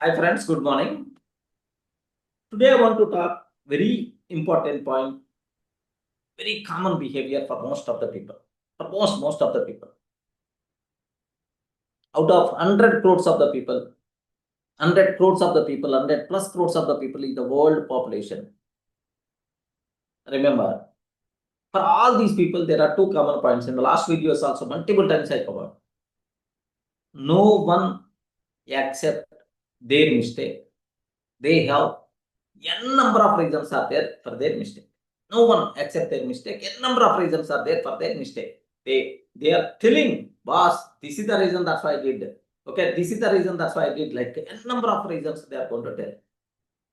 Hi friends, good morning. Today I want to talk very important point, very common behavior for most of the people. For most of the people. Out of 100 crores of the people, 100 crores of the people, 100 plus crores of the people in the world population. Remember, for all these people, there are two common points. In the last videos also, multiple times I covered. No one accept their mistake. They have n number of reasons are there for their mistake. No one accept their mistake. N number of reasons are there for their mistake. They are telling, boss, this is the reason, that's why I did. Okay, this is the reason, that's why I did. Like n number of reasons they are going to tell.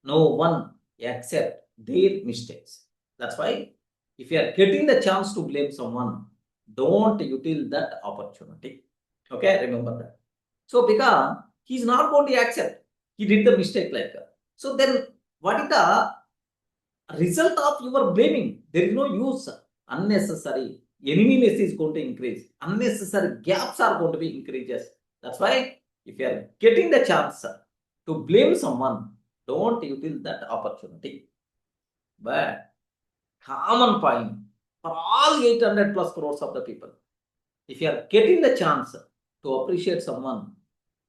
No one accept their mistakes. That's why if you are getting the chance to blame someone, don't util that opportunity. Okay, remember that. So because he's not going to accept, he did the mistake like that. So then what is the result of your blaming? There is no use. Unnecessary eneminess is going to increase. Unnecessary gaps are going to be increases. That's why if you are getting the chance to blame someone, don't utilize that opportunity. But common point for all 800 plus crores of the people, if you are getting the chance to appreciate someone,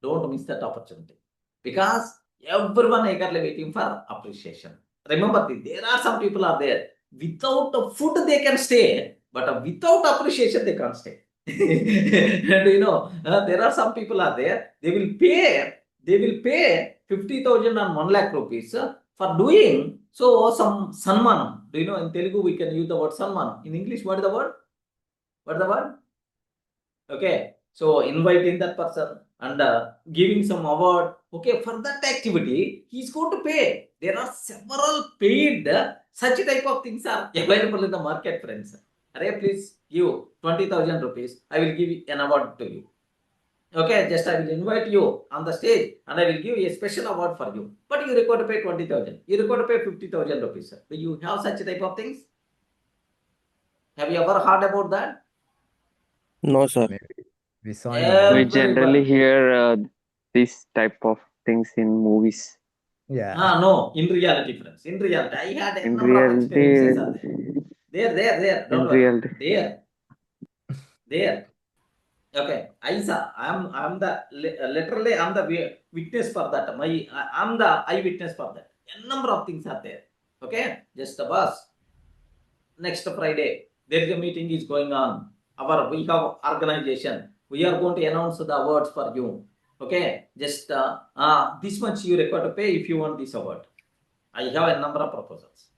don't miss that opportunity. Because everyone eagerly waiting for appreciation. Remember, there are some people are there, without food they can stay, but without appreciation they can't stay. And there are some people are there, they will pay 50,000 and 1 lakh rupees for doing so some sanmanam. Do you know, in Telugu we can use the word sanmanam. In English, what is the word? What is the word? Okay, so inviting that person and giving some award. Okay, for that activity, he's going to pay. There are several paid such type of things are available in the market, friends. Array, please give 20,000 rupees. I will give an award to you. Okay, just I will invite you on the stage and I will give a special award for you. But you require to pay 20,000. You require to pay 50,000 rupees. Do you have such type of things? Have you ever heard about that? No, sir. Maybe we saw in We movie. generally Everyone. hear this type of things in movies. Yeah. No, in reality, friends. In reality, I had a In number of experiences reality, are there. There. in Don't worry. reality, There. Okay, I saw. I'm the literally I'm the witness for that. I'm the eyewitness for that. A number of things are there. Okay, just the bus. Next Friday, there is a meeting is going on. We have organization. We are going to announce the awards for you. Okay, just this much you require to pay if you want this award. I have a number of proposals.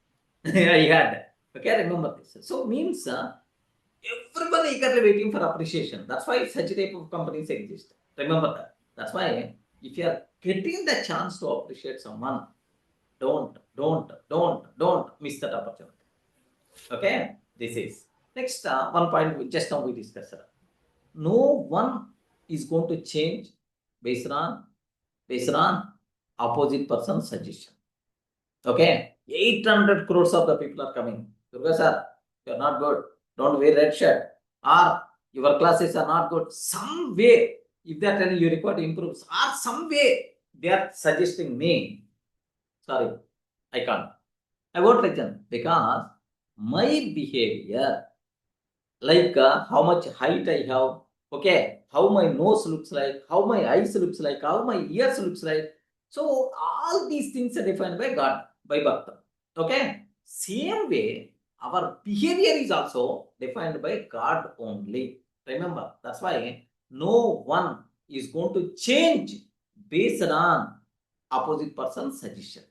I had. Okay, remember this. So means everyone eagerly waiting for appreciation. That's why such type of companies exist. Remember that. That's why if you are getting the chance to appreciate someone, don't miss that opportunity. Okay, this is next one point just now we discussed. No one is going to change based on opposite person's suggestion. Okay, 800 crores of the people are coming. Durga Sir, you're not good. Don't wear red shirt. Or your classes are not good. Some way, if they're telling you require to improve, or some way they are suggesting me. Sorry, I can't. I won't listen because my behavior, like how much height I have, okay, how my nose looks like, how my eyes looks like, how my ears looks like. So all these things are defined by God, by Bhakta. Okay, same way our behavior is also defined by God only. Remember, that's why no one is going to change based on opposite person's suggestion.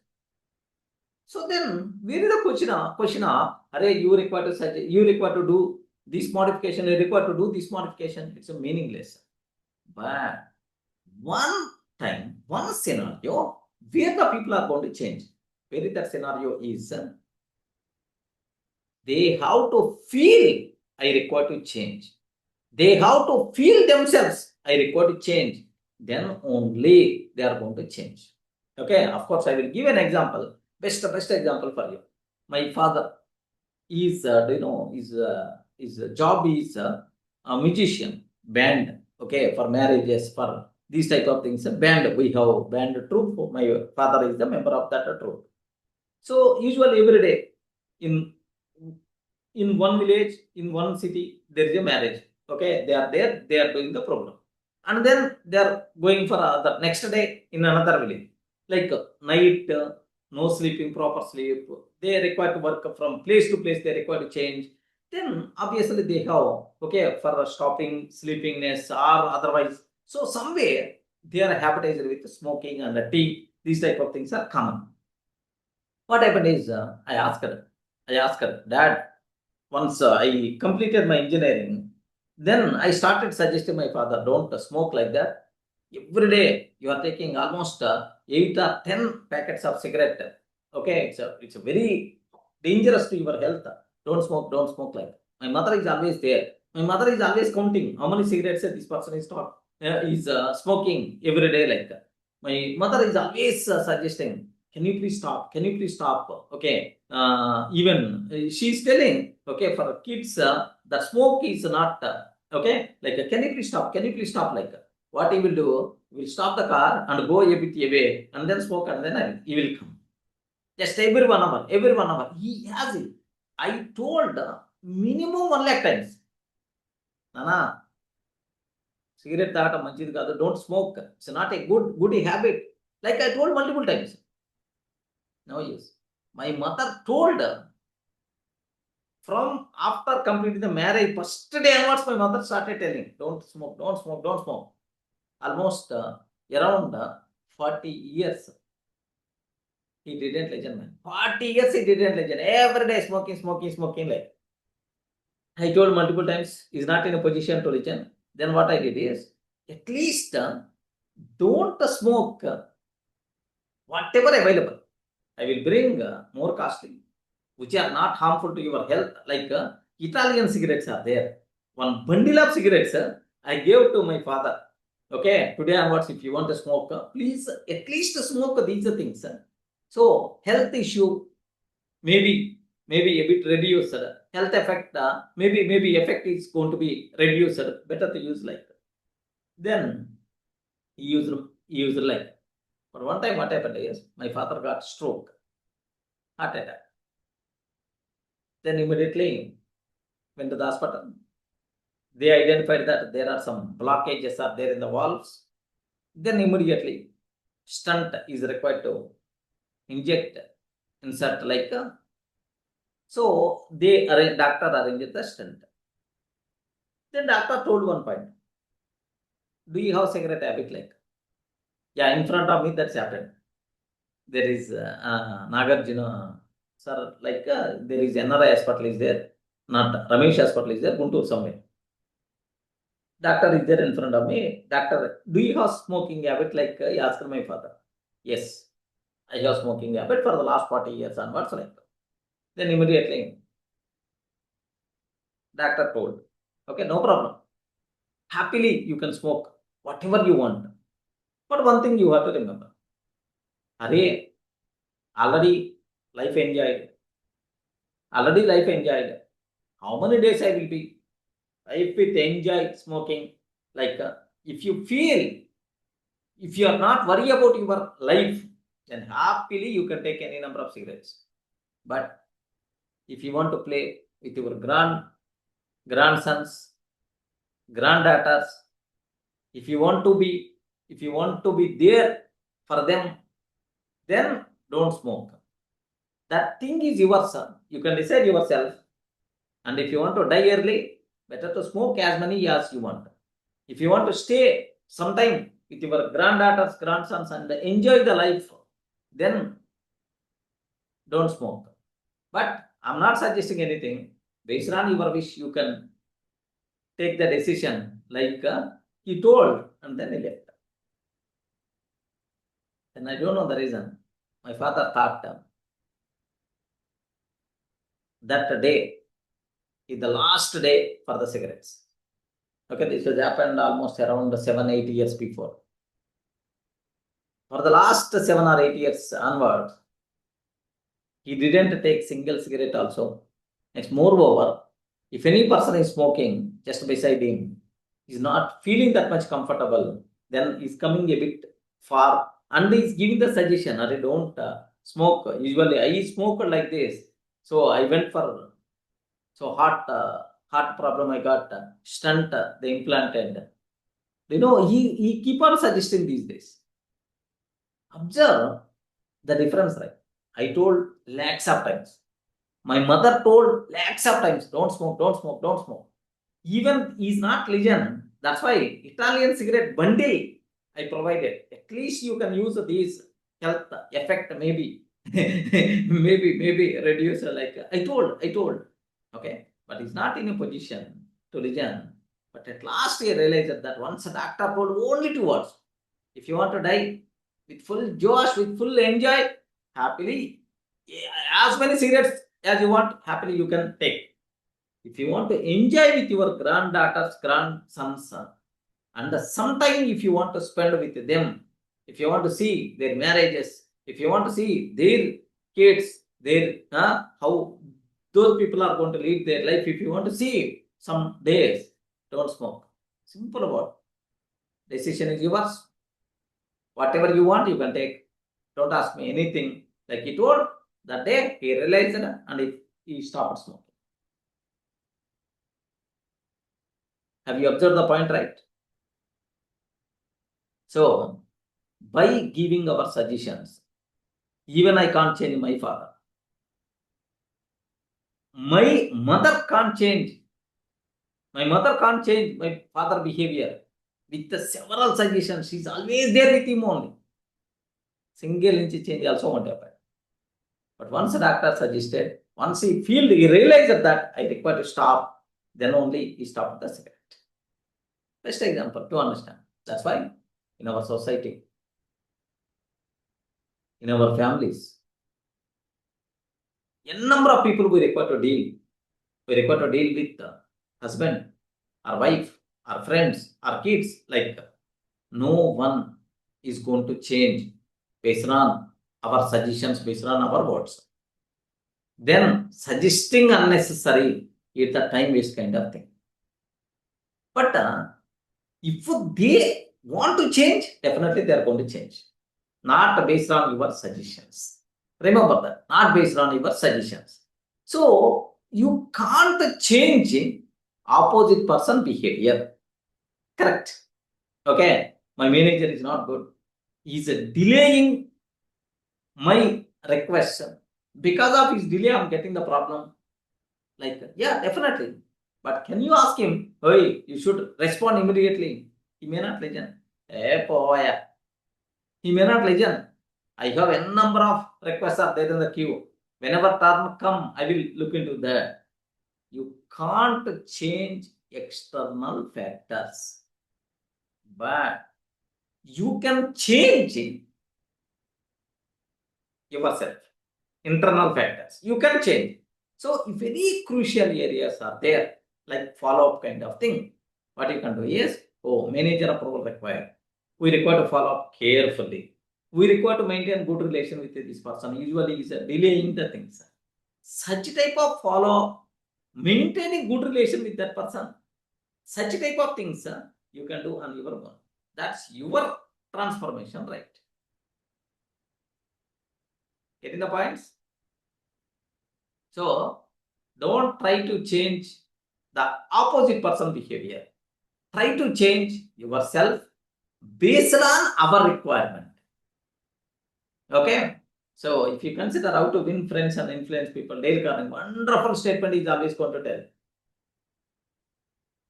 So then, where is the question of, Array, you require to suggest, you require to do this modification, you require to do this modification. It's a meaningless. But one time, one scenario where the people are going to change. Where is that scenario is, they have to feel I require to change. They have to feel themselves I require to change. Then only they are going to change. Okay, of course, I will give an example. Best example for you. My father is, his job is a musician, band. Okay, for marriages, for these type of things. Band, we have band troop. My father is the member of that troop. So usually every day in one village, in one city, there is a marriage. Okay, they are there, they are doing the program, and then they are going for the next day in another village. Like night, no sleeping, proper sleep. They require to work from place to place. They require to change. Then obviously they have, okay, for stopping sleepiness or otherwise. So somewhere they are habituated with smoking and the tea. These type of things are common. What happened is, I asked her, Dad, once I completed my engineering, then I started suggesting my father, don't smoke like that. Every day you are taking almost 8 or 10 packets of cigarette. Okay, it's a very dangerous to your health. Don't smoke like that. My mother is always there. My mother is always counting how many cigarettes this person is smoking every day like that. My mother is always suggesting, can you please stop? Can you please stop? Okay. Even she's telling, okay, for kids, the smoke is not, okay, like, can you please stop? Can you please stop? Like, what he will do, he will stop the car and go a bit away and then smoke, and then he will come. Just every 1 hour. He has it. I told minimum 1 lakh times. Nana, cigarette తాగటం మంచిది కాదు, don't smoke. It's not a good habit. Like I told multiple times. No use. My mother told, from after completing the marriage, first day onwards, my mother started telling, don't smoke, don't smoke, don't smoke. Almost around 40 years, he didn't listen, man. 40 years he didn't listen. Every day smoking like. I told multiple times, he's not in a position to listen. Then what I did is, at least don't smoke whatever available. I will bring more costly, which are not harmful to your health. Like Italian cigarettes are there. One bundle of cigarettes I gave to my father. Okay, today onwards, if you want to smoke, please at least smoke these things. So health issue, maybe a bit reduced. Health effect, maybe effect is going to be reduced. Better to use like. Then he used like. But one time what happened is, my father got stroke, heart attack. Then immediately went to the hospital. They identified that there are some blockages are there in the valves. Then immediately stent is required to insert like. So doctor arranged the stent. Then doctor told one point, do you have cigarette habit like? Yeah, in front of me that's happened. There is Nagarjuna sir, like there is NRI hospital is there, not Ramesh hospital is there, Guntur somewhere. Doctor is there in front of me. Doctor, do you have smoking habit? Like he asked my father. Yes, I have smoking habit for the last 40 years onwards. Like. Then immediately, doctor told, okay, no problem. Happily you can smoke whatever you want. But one thing you have to remember. Array, already life enjoyed. How many days I will be? If it enjoy smoking, like if you are not worried about your life, then happily you can take any number of cigarettes. But if you want to play with your grandsons, granddaughters, if you want to be there for them, then don't smoke. That thing is yours. You can decide yourself. And if you want to die early, better to smoke as many as you want. If you want to stay sometime with your granddaughters, grandsons and enjoy the life, then don't smoke. But I'm not suggesting anything. Based on your wish, you can take the decision like he told, and then he left. And I don't know the reason. My father thought that day is the last day for the cigarettes. Okay, this has happened almost around 7-8 years before. For the last 7 or 8 years onwards, he didn't take single cigarette also. It's moreover, if any person is smoking just beside him, he's not feeling that much comfortable. then he's coming a bit far and he's giving the suggestion, I don't smoke. Usually I smoke like this. So I went for heart problem. I got stent, they implanted. He keep on suggesting these days. Observe the difference, right? I told lakhs of times. My mother told lakhs of times, don't smoke, don't smoke, don't smoke. Even he's not legend. That's why Italian cigarette bundle I provided. At least you can use these health effect, maybe, maybe reduce. Like I told. Okay, but he's not in a position to legend. But at last he realized that once a doctor told only 2 words: if you want to die with full josh, with full enjoy, happily, as many cigarettes as you want, happily you can take. If you want to enjoy with your granddaughters, grandsons, and sometime if you want to spend with them, if you want to see their marriages, if you want to see their kids, their how those people are going to live their life, if you want to see some days, don't smoke. Simple about it. Decision is yours. Whatever you want, you can take. Don't ask me anything. Like he told that day, he realized it and he stopped smoking. Have you observed the point, right? So, by giving our suggestions, even I can't change my father. My mother can't change. My mother can't change my father behavior. With the several suggestions, she's always there with him only. Single inch change also won't happen. But once the doctor suggested, once he realized that I require to stop, then only he stopped the cigarette. Best example to understand. That's why in our society, in our families, a number of people we require to deal. We require to deal with husband, our wife, our friends, our kids. Like no one is going to change based on our suggestions, based on our words. Then suggesting unnecessary is the time waste kind of thing. But if they want to change, definitely they are going to change. Not based on your suggestions. Remember that, not based on your suggestions. So you can't change opposite person behavior. Correct. Okay, my manager is not good. He's delaying my request. Because of his delay, I'm getting the problem. Like, yeah, definitely. But can you ask him, hey, you should respond immediately? He may not listen. He may not listen. I have n number of requests are there in the queue. Whenever turn come, I will look into that. You can't change external factors, but you can change yourself. Internal factors you can change. So very crucial areas are there, like follow-up kind of thing. What you can do is, manager approval required. We require to follow up carefully. We require to maintain good relation with this person. Usually is delaying the things. Such type of follow-up, maintaining good relation with that person, such type of things you can do on your own. That's your transformation, right? Getting the points? So, don't try to change the opposite person behavior. Try to change yourself based on our requirement. Okay? So, if you consider how to win friends and influence people, Dale Carnegie, wonderful statement is always going to tell.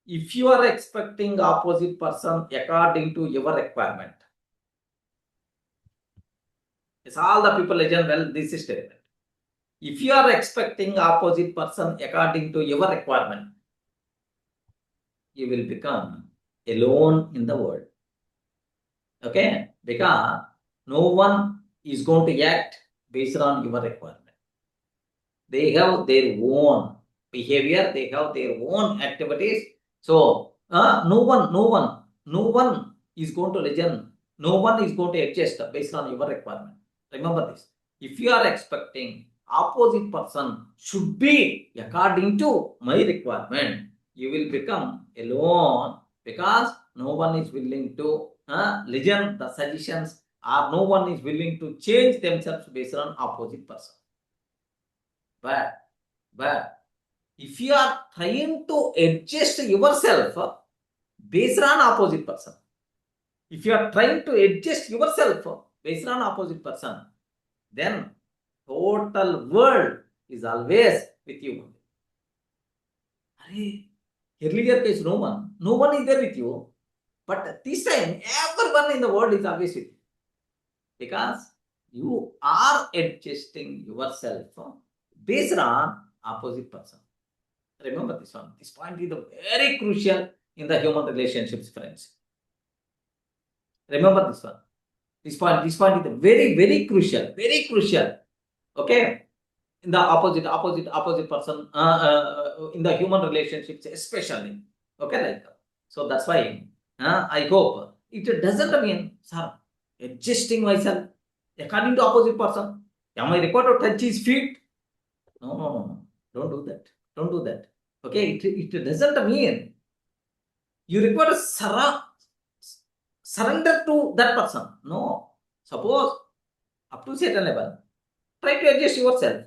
If you are expecting opposite person according to your requirement, it's all the people legend well this is statement. If you are expecting opposite person according to your requirement, you will become alone in the world. Okay? Because no one is going to act based on your requirement. They have their own behavior, they have their own activities. So, no one is going to listen. No one is going to adjust based on your requirement. Remember this. If you are expecting opposite person should be according to my requirement, you will become alone because no one is willing to legend, the suggestions, or no one is willing to change themselves based on opposite person. But if you are trying to adjust yourself based on opposite person, if you are trying to adjust yourself based on opposite person, then total world is always with you. Earlier case, no one is there with you, but this time everyone in the world is always with you, because you are adjusting yourself based on opposite person. Remember this one. This point is very crucial in the human relationships, friends. Remember this one. This point is very, very crucial. Very crucial. Okay? In the opposite person, in the human relationships especially. Okay? Like that. So that's why I hope it doesn't mean, sir, adjusting myself according to opposite person. Am I required to touch his feet? No. Don't do that. Don't do that. Okay? It doesn't mean you require to surrender to that person. No. Suppose up to certain level, try to adjust yourself.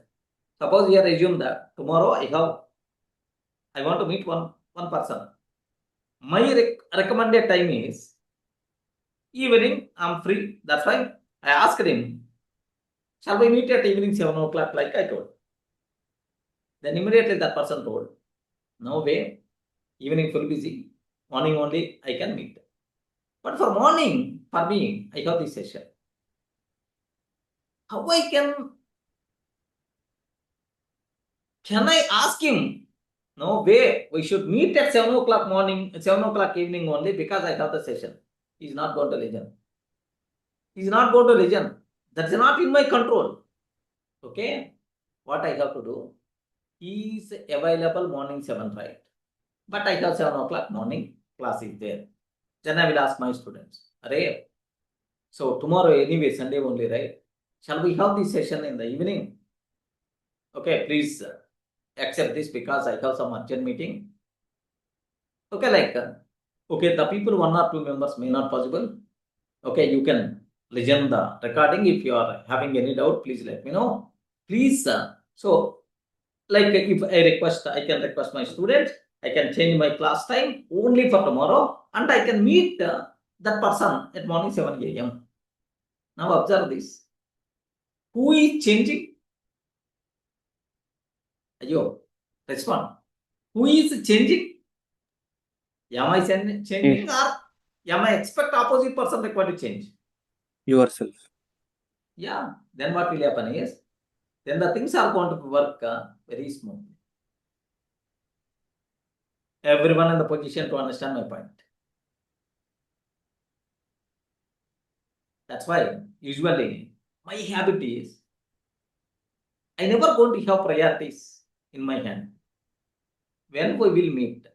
Suppose you assume that tomorrow I want to meet one person. My recommended time is evening. I'm free. That's why I asked him, shall we meet at evening 7 o'clock like I told? Then immediately that person told, no way, evening full busy, morning only I can meet. But for morning, for me, I have this session. How I can I ask him, no way, we should meet at 7 o'clock morning, 7 o'clock evening only because I have the session. He's not going to listen. He's not going to listen. That's not in my control. Okay? What I have to do? He is available morning 7, right? But I have 7 o'clock morning class is there. Then I will ask my students, Array, so tomorrow anyway, Sunday only, right? Shall we have this session in the evening? Okay, please accept this because I have some urgent meeting. Okay, like, okay, the people 1 or 2 members may not possible. Okay, you can listen the recording. If you are having any doubt, please let me know. Please, so like if I can request my students, I can change my class time only for tomorrow and I can meet that person at morning 7 a.m. Now observe this. Who is changing? Ayo, respond. Who is changing? Am I changing or am I expect opposite person required to change? Yourself. Yeah, then what will happen is, then the things are going to work very smoothly. Everyone in the position to understand my point. That's why usually my habit is I never going to have priorities in my hand. When we will meet,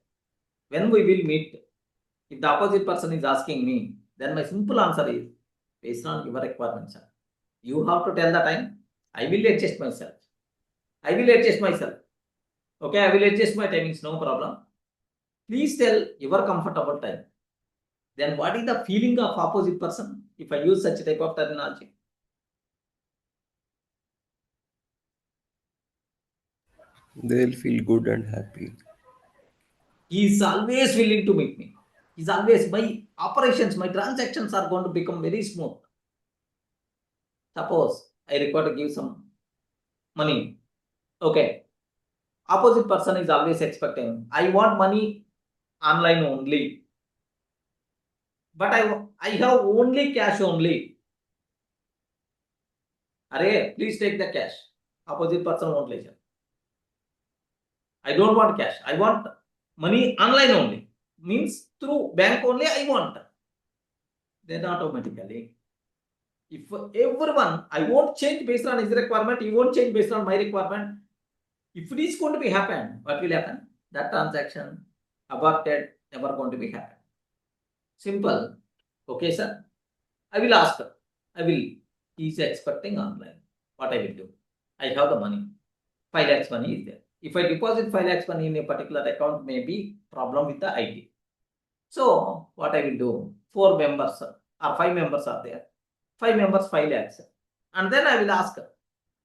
if the opposite person is asking me, then my simple answer is based on your requirements. You have to tell the time. I will adjust myself. Okay, I will adjust my timings, no problem. Please tell your comfortable time. Then what is the feeling of opposite person if I use such type of terminology? They'll feel good and happy. He is always willing to meet me. He's always, my operations, my transactions are going to become very smooth. Suppose I require to give some money. Okay. Opposite person is always expecting, I want money online only. But I have only cash only. Array, please take the cash. Opposite person won't listen. I don't want cash. I want money online only. Means through bank only I want. Then automatically, if everyone, I won't change based on his requirement, he won't change based on my requirement. If it is going to be happen, what will happen? That transaction aborted, never going to be happen. Simple. Okay, sir. I will ask her. He is expecting online. What I will do? I have the money. 5 lakhs money is there. If I deposit 5 lakhs money in a particular account, may be problem with the ID. So what I will do? 4 members or 5 members are there. 5 members, 5 lakhs. And then I will ask,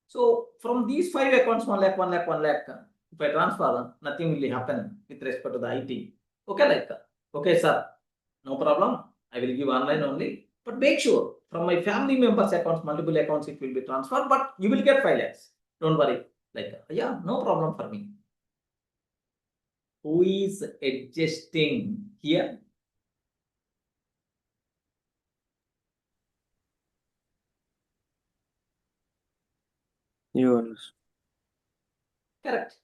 so from these 5 accounts, 1 lakh, 1 lakh, 1 lakh, if I transfer, nothing will happen with respect to the IT. Okay, okay, sir, no problem. I will give online only. But make sure from my family members' accounts, multiple accounts, it will be transferred, but you will get 5 lakhs. Don't worry. Yeah, no problem for me. Who is adjusting here? Yours. Correct.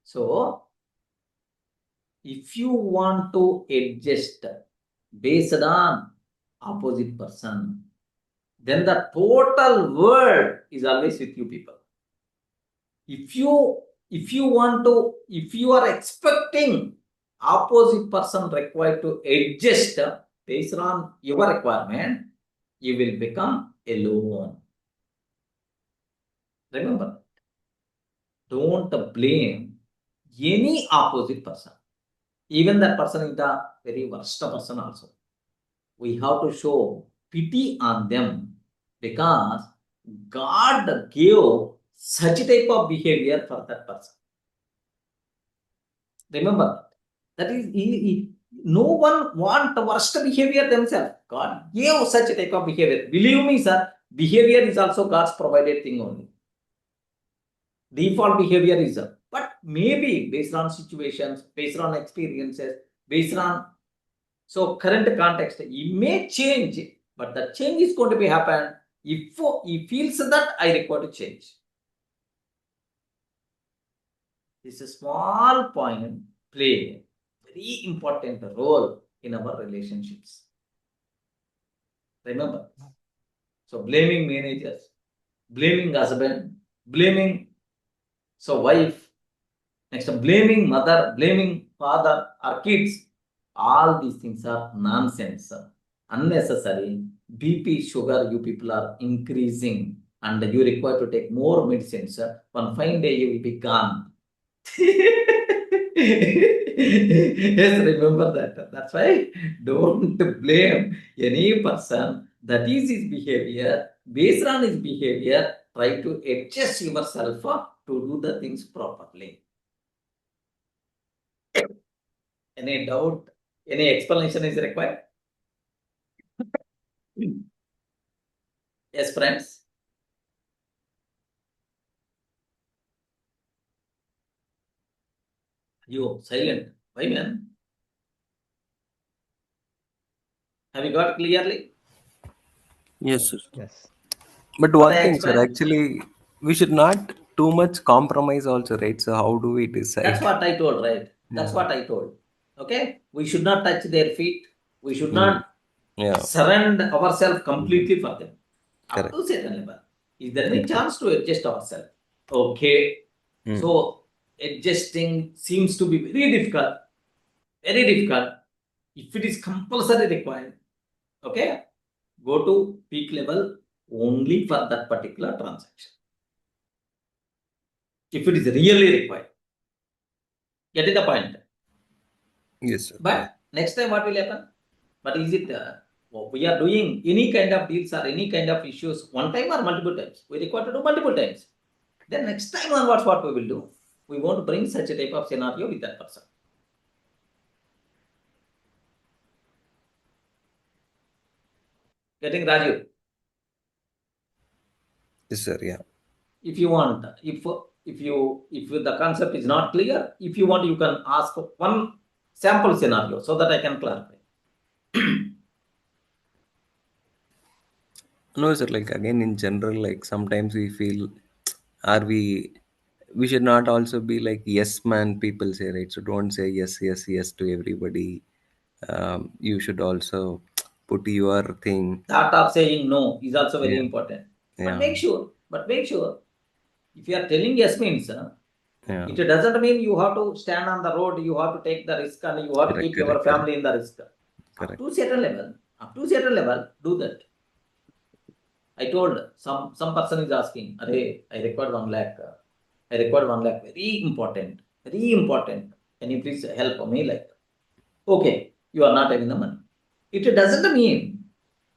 So, if you want to adjust based on opposite person, then the total world is always with you people. If you are expecting opposite person required to adjust based on your requirement, you will become alone. Remember, don't blame any opposite person. Even that person is the very worst person also. We have to show pity on them because God gave such type of behavior for that person. Remember, that is, no one want the worst behavior themselves. God gave such type of behavior. Believe me, sir, behavior is also God's provided thing only. Default behavior is, but maybe based on situations, based on experiences, based on current context, it may change, but the change is going to be happen if he feels that I require to change. This is a small point play very important role in our relationships. Remember, so blaming managers, blaming husband, blaming wife, next blaming mother, blaming father or kids, all these things are nonsense, unnecessary. BP, sugar, you people are increasing and you require to take more medicines. One fine day you will be gone. Yes, remember that. That's why don't blame any person. That is his behavior. Based on his behavior, try to adjust yourself to do the things properly. Any doubt? Any explanation is required? Yes, friends. You silent. Why, man? Have you got clearly? Yes, sir. Yes. But What one I thing, sir, explained? actually, we should not too much compromise also, right? So how do we decide? That's what I told, right? That's Yeah. what I told. Okay? We should not touch their feet. We should Mm. not Yeah, surrender ourselves completely for them. Up correct. to certain level. Is there any Exactly. chance to adjust ourselves? Okay. Mm. So adjusting seems to be very difficult. Very difficult. If it is compulsory required, okay, go to peak level only for that particular transaction. If it is really required. Getting the point? Yes, sir. But next time what will happen? But is it we are doing any kind of deals or any kind of issues one time or multiple times? We require to do multiple times. Then next time onwards, what we will do? We want to bring such a type of scenario with that person. Getting Raju? Yes, sir. Yeah. If you want, if the concept is not clear, if you want, you can ask one sample scenario so that I can clarify. No, sir. Like again, in general, like sometimes we feel, are we should not also be like yes man. People say, right? So don't say yes, yes, yes to everybody. You should also put your thing. The art of saying no is also very Yeah. important. But Yeah. make sure, if you are telling yes means, Yeah. it doesn't mean you have to stand on the road, you have to take the risk and you have to Correct. keep your Correct. Correct. family in the risk. Up Correct. to certain level, do that. I told some person is asking, Arey, I required 1 lakh. I required 1 lakh. Very important. Very important. Can you please help me? Like, okay, you are not having the money. It doesn't mean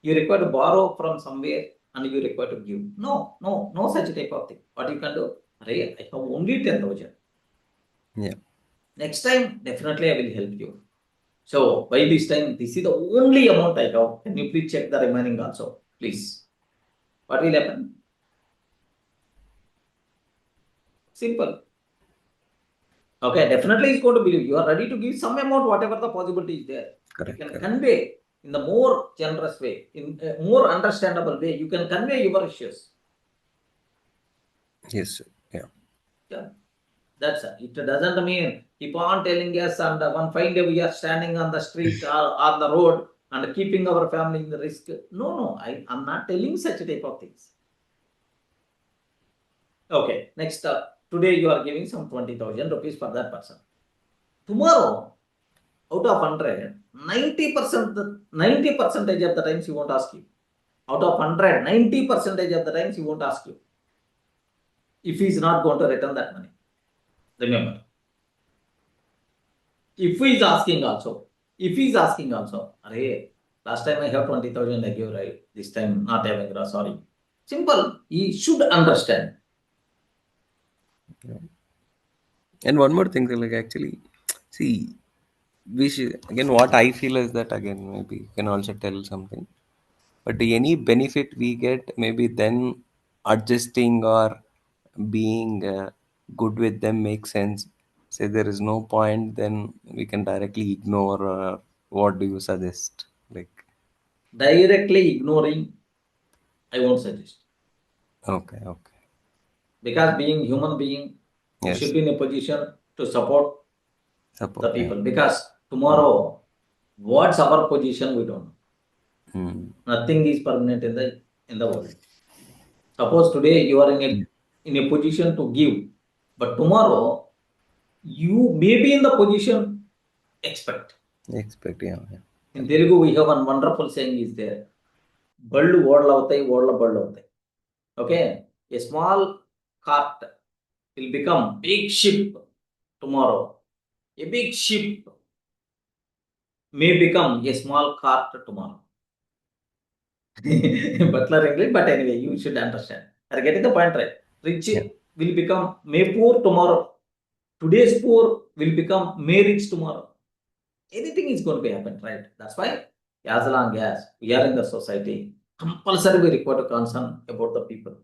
you require to borrow from somewhere and you require to give. No such type of thing. What you can do? I have only 10,000. Yeah. Next time, definitely I will help you. So by this time, this is the only amount I have. Can you please check the remaining also, please? What will happen? Simple. Okay, definitely it's going to believe. You are ready to give some amount, whatever the possibility is there. You Correct. can Correct. convey in the more generous way, in a more understandable way. You can convey your issues. Yes, sir. Yeah. Yeah, that's it. It doesn't mean keep on telling us and one fine day we are standing on the street or on the road and keeping our family in the risk. No, I'm not telling such type of things. Okay, next today you are giving some 20,000 rupees for that person. Tomorrow, out of 100, 90% of the times he won't ask you. Out of 100, 90% of the times he won't ask you. If he is not going to return that money. Remember. If he is asking also, Arey, last time I have 20,000 I give, right? This time not having, sorry. Simple. He should understand. And one more thing, like actually, see, we should again. What I feel is that again, maybe you can also tell something. But any benefit we get, maybe then adjusting or being good with them makes sense. Say there is no point, then we can directly ignore. Or what do you suggest? Like, Directly ignoring, I won't suggest. okay, okay, Because being human being, we should yes, be in a position to support the support, yeah. people. Because tomorrow, what's our position, we don't know. Hmm. Nothing is permanent in the world. Suppose today you are in a position to give, but tomorrow you may be in the position expect. Expect, yeah, yeah. In Telugu, we have one wonderful saying is there. Ballu ఓడలు అవుతాయి, ఓడల బళ్ళు అవుతాయి. Okay, a small cart will become big ship tomorrow. A big ship may become a small cart tomorrow. Butler English, but anyway, you should understand. Are you getting the point, right? Rich Yeah. will become may poor tomorrow. Today's poor will become may rich tomorrow. Anything is going to be happen, right? That's why as long as we are in the society, compulsory we require to concern about the people.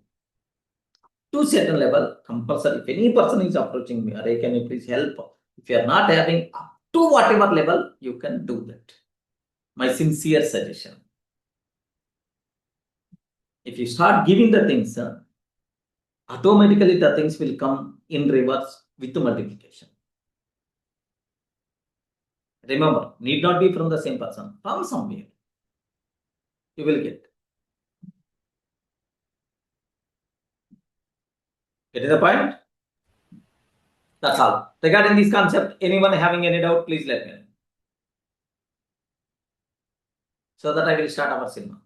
To certain level, compulsory. If any person is approaching me, Arey, can you please help? If you are not having up to whatever level, you can do that. My sincere suggestion. If you start giving the things, automatically the things will come in reverse with the multiplication. Remember, need not be from the same person, from somewhere. You will get. Getting the point? That's all. Regarding this concept, anyone having any doubt, please let me know. So that I will start our cinema.